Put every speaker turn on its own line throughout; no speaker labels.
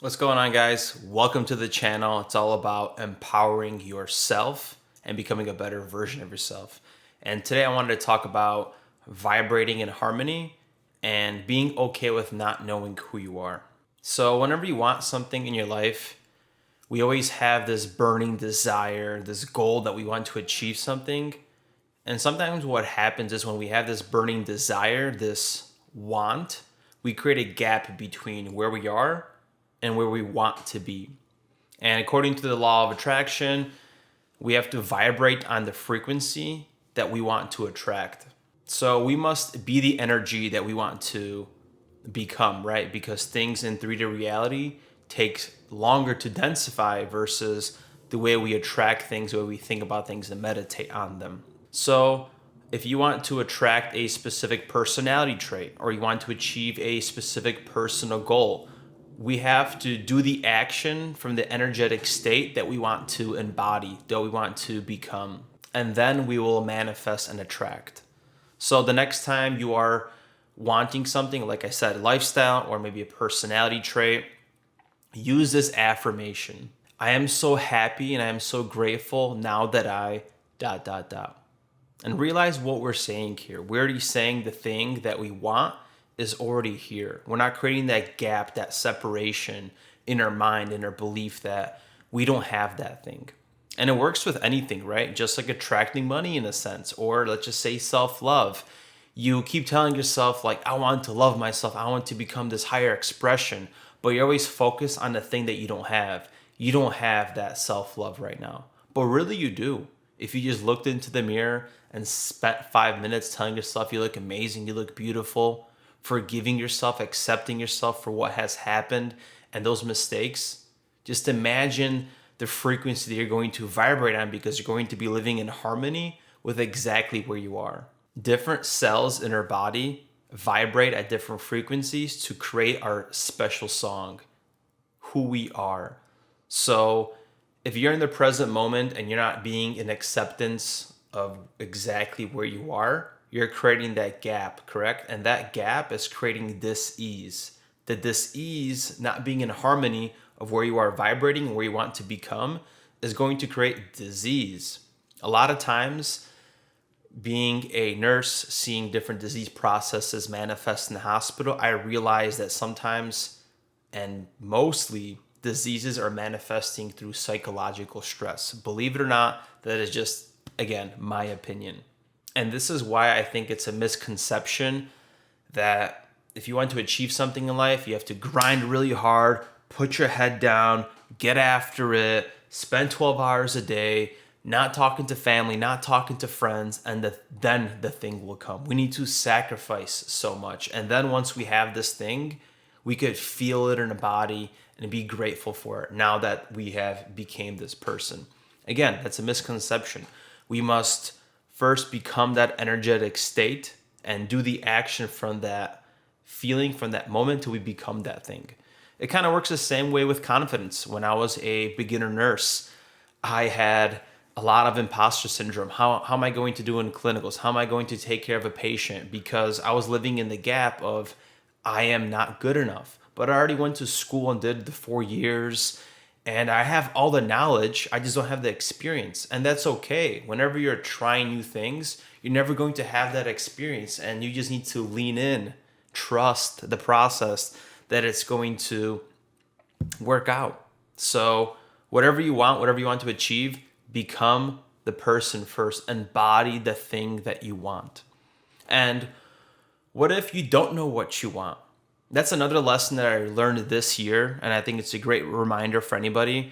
What's going on, guys? Welcome to the channel. It's all about empowering yourself and becoming a better version of yourself. And today I wanted to talk about vibrating in harmony and being okay with not knowing who you are. So, whenever you want something in your life, we always have this burning desire, this goal that we want to achieve something. And sometimes what happens is when we have this burning desire, this want, we create a gap between where we are and where we want to be. And according to the law of attraction, we have to vibrate on the frequency that we want to attract. So we must be the energy that we want to become, right? Because things in 3D reality take longer to densify versus the way we attract things, the way we think about things and meditate on them. So if you want to attract a specific personality trait or you want to achieve a specific personal goal, we have to do the action from the energetic state that we want to embody, that we want to become. And then we will manifest and attract. So the next time you are wanting something, like I said, lifestyle or maybe a personality trait, use this affirmation. I am so happy and I am so grateful now that I ... And realize what we're saying here. We're already saying the thing that we want is already here. We're not creating that gap, that separation in our mind, in our belief that we don't have that thing. And it works with anything, right? Just like attracting money in a sense, or let's just say self-love. You keep telling yourself, like, I want to love myself. I want to become this higher expression. But you're always focused on the thing that you don't have. You don't have that self-love right now. But really you do. If you just looked into the mirror and spent 5 minutes telling yourself you look amazing, you look beautiful, forgiving yourself, accepting yourself for what has happened and those mistakes, just imagine the frequency that you're going to vibrate on because you're going to be living in harmony with exactly where you are. Different cells in our body vibrate at different frequencies to create our special song, who we are. So if you're in the present moment and you're not being in acceptance of exactly where you are, you're creating that gap, correct? And that gap is creating dis-ease. The dis-ease, not being in harmony of where you are vibrating and where you want to become, is going to create disease. A lot of times, being a nurse, seeing different disease processes manifest in the hospital, I realize that sometimes and mostly diseases are manifesting through psychological stress. Believe it or not, that is just, again, my opinion. And this is why I think it's a misconception that if you want to achieve something in life, you have to grind really hard, put your head down, get after it, spend 12 hours a day, not talking to family, not talking to friends, and then the thing will come. We need to sacrifice so much. And then once we have this thing, we could feel it in our body and be grateful for it now that we have became this person. Again, that's a misconception. We must first become that energetic state and do the action from that feeling, from that moment till we become that thing. It kind of works the same way with confidence. When I was a beginner nurse, I had a lot of imposter syndrome. How am I going to do in clinicals? How am I going to take care of a patient? Because I was living in the gap of I am not good enough. But I already went to school and did the 4 years and I have all the knowledge, I just don't have the experience. And that's okay. Whenever you're trying new things, you're never going to have that experience. And you just need to lean in, trust the process that it's going to work out. So whatever you want to achieve, become the person first. Embody the thing that you want. And what if you don't know what you want? That's another lesson that I learned this year, and I think it's a great reminder for anybody.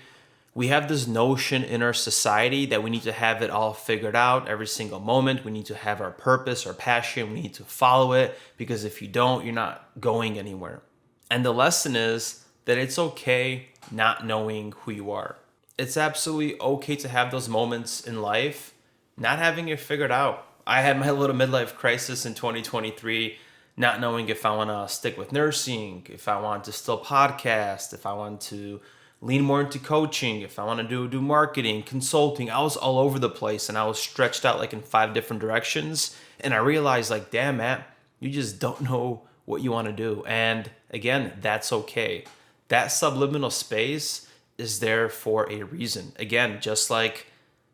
We have this notion in our society that we need to have it all figured out every single moment. We need to have our purpose, our passion. We need to follow it because if you don't, you're not going anywhere. And the lesson is that it's okay not knowing who you are. It's absolutely okay to have those moments in life not having it figured out. I had my little midlife crisis in 2023, not knowing if I want to stick with nursing, if I want to still podcast, if I want to lean more into coaching, if I want to do marketing, consulting. I was all over the place and I was stretched out like in 5 different directions. And I realized like, damn, Matt, you just don't know what you want to do. And again, that's okay. That subliminal space is there for a reason. Again, just like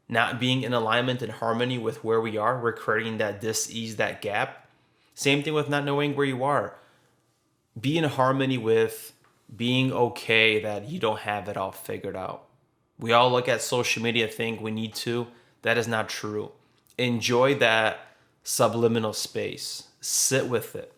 not being in alignment and harmony with where we are, we're creating that dis-ease, that gap. Same thing with not knowing where you are. Be in harmony with being okay that you don't have it all figured out. We all look at social media, think we need to. That is not true. Enjoy that subliminal space. Sit with it.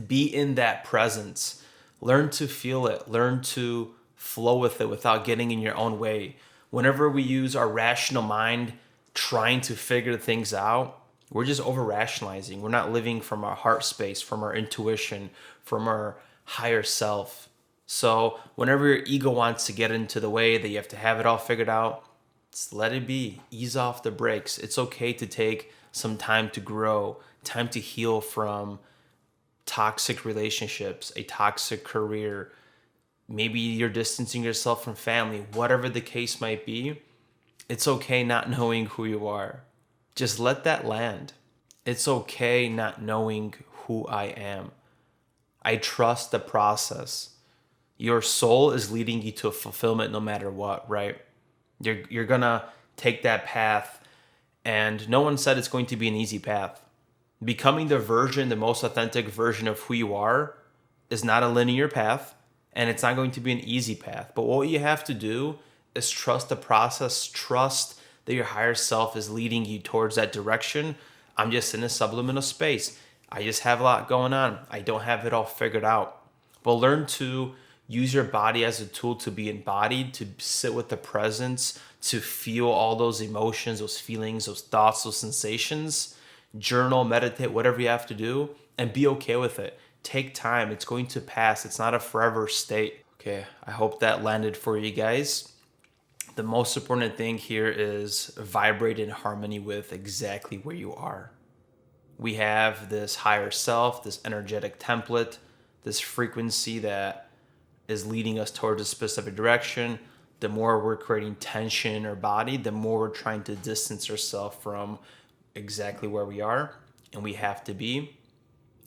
Be in that presence. Learn to feel it. Learn to flow with it without getting in your own way. Whenever we use our rational mind trying to figure things out, we're just over rationalizing. We're not living from our heart space, from our intuition, from our higher self. So whenever your ego wants to get into the way that you have to have it all figured out, just let it be. Ease off the brakes. It's okay to take some time to grow, time to heal from toxic relationships, a toxic career. Maybe you're distancing yourself from family, whatever the case might be. It's okay not knowing who you are. Just let that land. It's okay not knowing who I am. I trust the process. Your soul is leading you to fulfillment no matter what, right? You're gonna take that path, and no one said it's going to be an easy path. Becoming the most authentic version of who you are is not a linear path, and it's not going to be an easy path. But what you have to do is trust the process, trust that your higher self is leading you towards that direction. I'm just in a subliminal space. I just have a lot going on. I don't have it all figured out. But learn to use your body as a tool to be embodied, to sit with the presence, to feel all those emotions, those feelings, those thoughts, those sensations. Journal, meditate, whatever you have to do, and be okay with it. Take time. It's going to pass. It's not a forever state. Okay, I hope that landed for you guys. The most important thing here is vibrate in harmony with exactly where you are. We have this higher self, this energetic template, this frequency that is leading us towards a specific direction. The more we're creating tension in our body, the more we're trying to distance ourselves from exactly where we are and we have to be.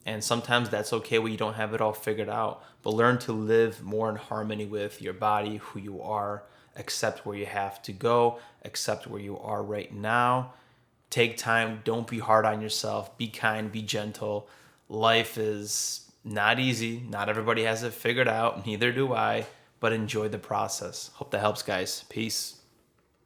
And sometimes that's okay when you don't have it all figured out. But learn to live more in harmony with your body, who you are, accept where you have to go, accept where you are right now. Take time. Don't be hard on yourself. Be kind, be gentle. Life is not easy. Not everybody has it figured out. Neither do I. But enjoy the process. Hope that helps, guys. Peace.